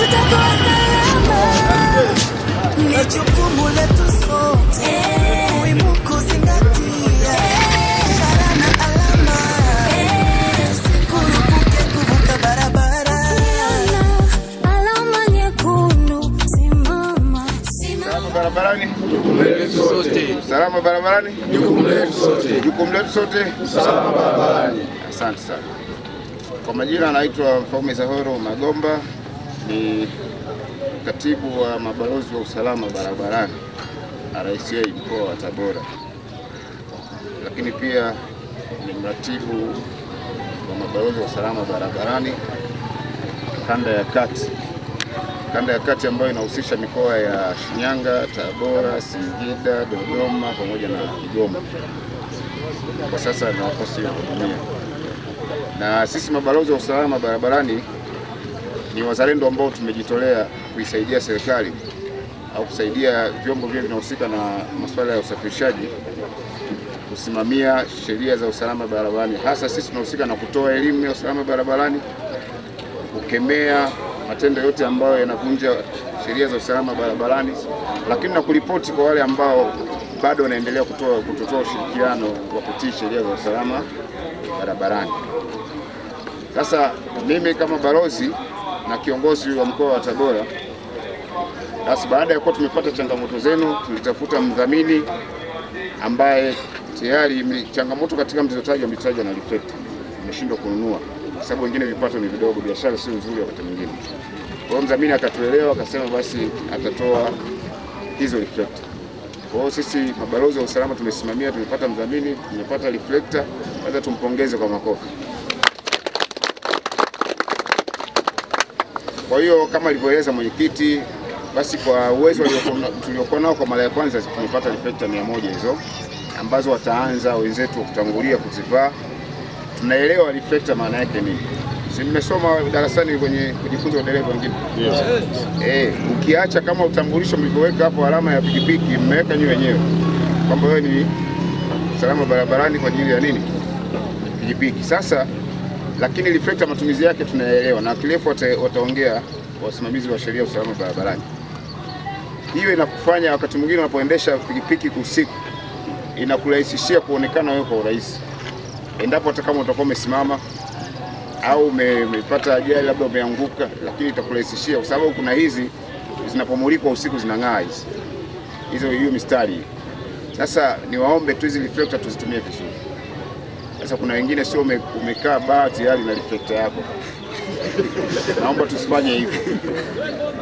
utakuwa salama. Ni jukumu letu sote, muhimu kuzingatia ishara na alama. Usikurupuke kuvuka barabara. Alama nyekundu, simama. Salama barabarani, jukumu letu sote. Salama barabarani, Jukumu letu sote. Jukumu letu sote. Salama barabarani. Asante sana. Kwa majina anaitwa Mfaume Zahoro Magomba, ni katibu wa mabalozi wa usalama barabarani RCA mkoa wa Tabora, lakini pia ni mratibu wa mabalozi wa usalama barabarani kanda ya kati. Kanda ya kati ambayo inahusisha mikoa ya Shinyanga, Tabora, Singida, Dodoma pamoja na Kigoma. Kwa sasa na nafasi ya kuhudumia. Na sisi mabalozi wa usalama barabarani ni wazalendo ambao tumejitolea kuisaidia serikali au kusaidia vyombo vile vinahusika na masuala ya usafirishaji kusimamia sheria za usalama barabarani. Hasa sisi tunahusika na kutoa elimu ya usalama barabarani, kukemea matendo yote ambayo yanavunja sheria za usalama barabarani, lakini na kuripoti kwa wale ambao bado wanaendelea kutoa ushirikiano wa kutii sheria za usalama barabarani. Sasa mimi kama balozi na kiongozi wa mkoa wa Tabora, basi baada ya kuwa tumepata changamoto zenu, tulitafuta mdhamini ambaye tayari changamoto katika mlizotaja na reflector tumeshindwa kununua kwa sababu wengine vipato ni vidogo, biashara sio nzuri wakati mwingine. Kwa hiyo mdhamini akatuelewa, akasema basi atatoa hizo reflector. Kwa hiyo sisi mabalozi wa usalama tumesimamia, tumepata mdhamini, tumepata reflector, hata tumpongeze kwa makofi. Kwa hiyo kama alivyoeleza mwenyekiti, basi kwa uwezo tuliokuwa nao kwa mara ya kwanza tumepata reflector 100 hizo ambazo wataanza wenzetu kutangulia kuzivaa. Tunaelewa reflector maana yake nini. Si nimesoma darasani kwenye kujifunza udereva wengine. Yes. Ukiacha kama utambulisho mlivyoweka hapo alama ya pikipiki mmeweka nyinyi wenyewe kwamba wewe ni usalama barabarani kwa ajili ya nini? Pikipiki. Sasa lakini reflector matumizi yake tunaelewa na kirefu wataongea wasimamizi wa sheria usalama barabarani. Hiyo inakufanya wakati mwingine unapoendesha pikipiki usiku inakurahisishia kuonekana wewe kwa urahisi. Endapo hata kama utakuwa umesimama au umepata ajali labda umeanguka, lakini itakurahisishia kwa sababu kuna hizi zinapomulikwa usiku zinang'aa hiyo mistari. Sasa niwaombe tu hizi reflector tuzitumie vizuri. Sasa kuna wengine sio umekaa baa tayari na reflector yako. Naomba tusifanye hivyo.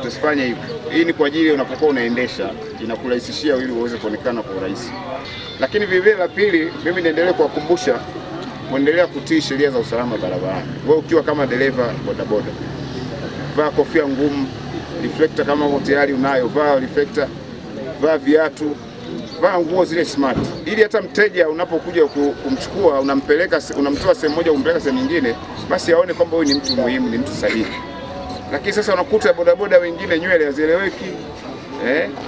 Tusifanye hivyo. Hii ni kwa ajili unapokuwa unaendesha inakurahisishia ili uweze kuonekana kwa urahisi. Lakini vile la pili, mimi niendelee kuwakumbusha kuendelea kutii sheria za usalama barabarani. Wewe ukiwa kama dereva bodaboda, vaa kofia ngumu, reflector kama uko tayari unayo, vaa reflector, vaa viatu, vaa nguo zile smart. Ili hata mteja unapokuja kumchukua unamtoa sehemu moja umpeleka sehemu nyingine, basi aone kwamba wewe ni mtu muhimu, ni mtu sahihi. Lakini sasa unakuta bodaboda wengine nywele hazieleweki,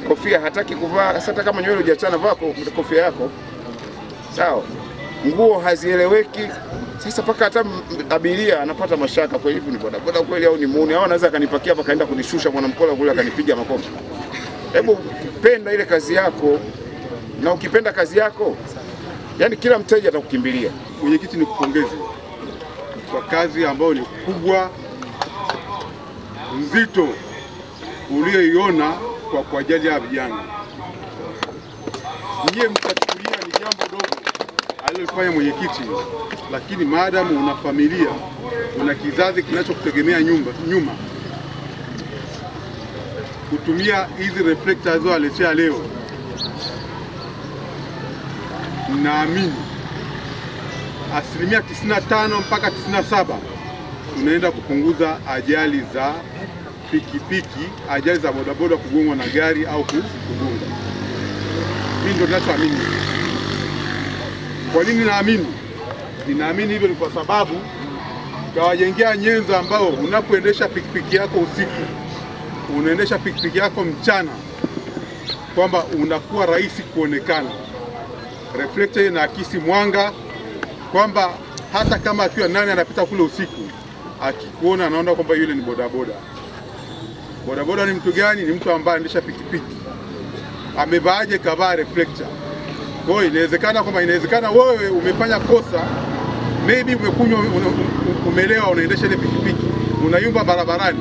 kofia hataki kuvaa. Hata kama nywele hujachana, vaa kofia yako. Sawa? Nguo hazieleweki. Sasa paka hata abiria anapata mashaka, kwa hivyo ni bodaboda kweli au ni muuni, au anaweza akanipakia hapa kaenda kunishusha mwanamkola kule akanipiga makofi. Hebu penda ile kazi yako, na ukipenda kazi yako yani kila mteja atakukimbilia. Mwenyekiti, nikupongeze kwa kazi ambayo ni kubwa nzito uliyoiona kwa ajili ya vijana. Nyie mtachukulia ni jambo dogo alilofanya mwenyekiti, lakini maadamu una familia, una kizazi kinachokutegemea nyuma, kutumia hizi reflector hizo aletea leo, naamini 95% mpaka 97% tunaenda kupunguza ajali za pikipiki, ajali za bodaboda kugongwa na gari au kugonga. Mimi ndio ninachoamini. Kwa nini naamini? Ninaamini hivyo ni kwa sababu kawajengea nyenzo ambao unapoendesha pikipiki yako usiku, unaendesha pikipiki yako mchana, kwamba unakuwa rahisi kuonekana. Reflector inaakisi mwanga, kwamba hata kama akiwa nani anapita kule usiku, akikuona anaona kwamba yule ni bodaboda. Bodaboda ni mtu gani? Ni mtu ambaye anaendesha pikipiki. Amevaaje? Kavaa reflector. Kwa hiyo inawezekana wewe umefanya kosa, maybe umekunywa, umelewa, unaendesha ile pikipiki, unayumba barabarani,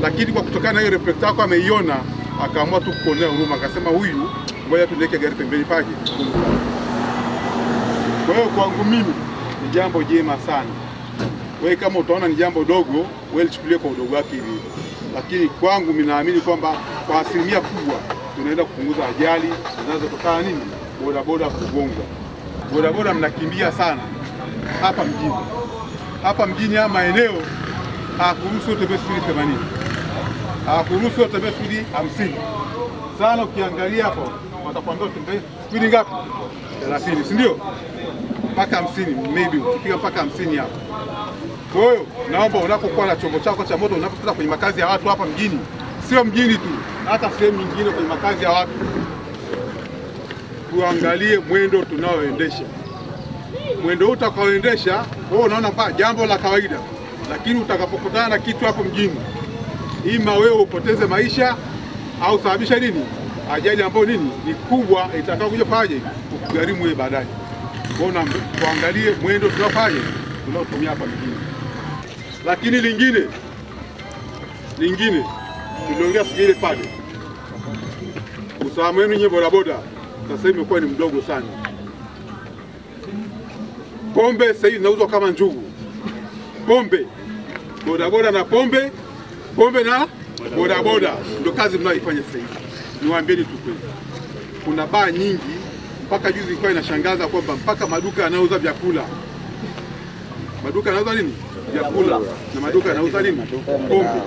lakini kwa kutokana na hiyo reflector yako ameiona, akaamua tu kuonea huruma, akasema huyu ngoja tuweke gari pembeni pake. Kwa hiyo kwangu mimi ni jambo jema sana. Wewe kama utaona ni jambo dogo, wewe lichukulie kwa udogo wake hivi. Lakini kwangu mimi naamini kwamba kwa asilimia kubwa tunaenda kupunguza ajali zinazotokana nini? Bodaboda kugongwa. Bodaboda mnakimbia sana hapa mjini. Hapa mjini haya maeneo hakuruhusu utembee spidi 80. Hakuruhusu utembee spidi 50. Sana ukiangalia hapo watakwambia utembee spidi ngapi? 30, si ndio? Mpaka 50 maybe ukipiga mpaka 50 hapo. Kwa hiyo naomba unapokuwa na chombo chako cha moto unapopita kwenye makazi ya watu hapa mjini, sio mjini tu, hata sehemu nyingine kwenye makazi ya watu, tuangalie mwendo tunaoendesha. Mwendo huu utakaoendesha wewe unaona pa jambo la kawaida, lakini utakapokutana na kitu hapo mjini, ima wewe upoteze maisha au sababisha nini? Ajali ambayo nini? Ni kubwa, itakayokuja paje kukugharimu wewe baadaye. Kwa hiyo tuangalie mwendo tunaotumia hapa mjini. Lakini lingine tuliongea siku ile pale, usalama wenu nyewe bodaboda sasa hivi imekuwa ni mdogo sana. Pombe sasa hivi inauzwa kama njugu. Pombe, bodaboda na pombe na bodaboda ndio kazi mnayoifanya sasa hivi. Niwaambieni tu kweli, kuna baa nyingi, mpaka juzi ilikuwa inashangaza kwamba mpaka maduka yanauza vyakula. Maduka yanauza nini? Vyakula. Na maduka yanauza nini? Pombe.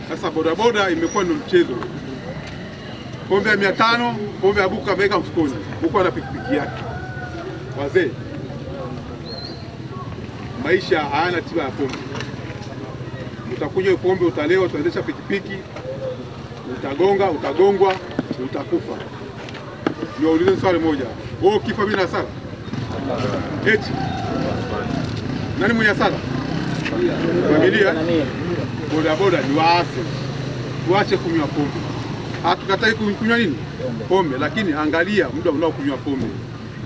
Sasa bodaboda imekuwa ndio mchezo. Pombe ya 500, pombe ya buku ameweka mfukoni, huko ana pikipiki yake. Wazee, maisha hayana tiba ya pombe. Utakunywa pombe, utalewa, utaendesha pikipiki, utagongwa, utakufa. Niwaulize swali moja, wewe ukifa bila hasara? Eti nani mwenye hasara? Familia. Bodaboda ni waasi, tuache kunywa pombe. Hatukatai kunywa nini? Pombe, lakini angalia muda unaokunywa pombe.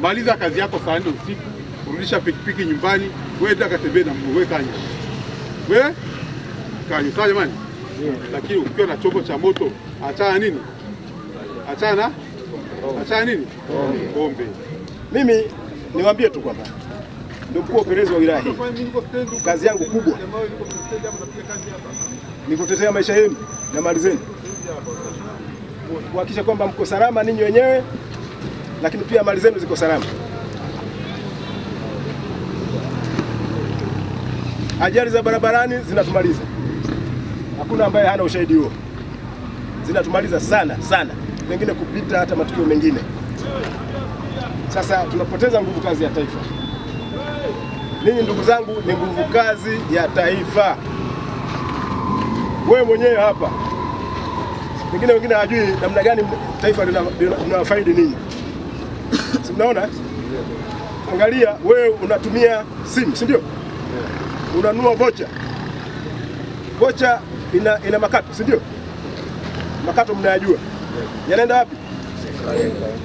Maliza kazi yako saa 4 usiku, urudisha pikipiki nyumbani, wewe ndio katembea na mguu, wewe kanya. Wewe kanya, sawa jamani? Lakini ukiwa na chombo cha moto, achana nini? Achana nini? Pombe. Mimi niwaambie tu kwamba ndio mkuu wa upelelezi wa wilaya hii. Kazi yangu kubwa ni kutetea maisha yenu na mali zenu, kuhakikisha kwamba mko salama ninyi wenyewe, lakini pia mali zenu ziko salama. Ajali za barabarani zinatumaliza, hakuna ambaye hana ushahidi huo. Zinatumaliza sana, pengine kupita hata matukio mengine. Sasa tunapoteza nguvu kazi ya taifa. Ninyi ndugu zangu ni nguvu kazi ya taifa. Wewe mwenyewe hapa, pengine wengine hawajui namna gani taifa linawafaidi ninyi. Si mnaona? Angalia, wewe unatumia simu, si ndio? Unanunua vocha. Vocha ina makato, si ndio? Makato mnayajua. Yanaenda wapi?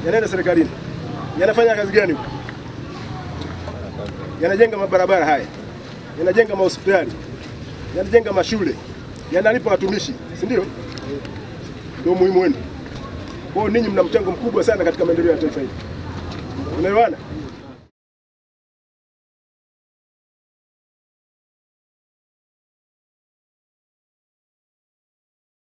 Yanaenda serikalini. Yanafanya kazi gani huko? Yanajenga mabarabara haya, yanajenga mahospitali, yanajenga mashule, yanalipa watumishi, si ndio? Ndio muhimu wenu. Kwa hiyo ninyi mna mchango mkubwa sana katika maendeleo ya taifa hili. Unaelewana?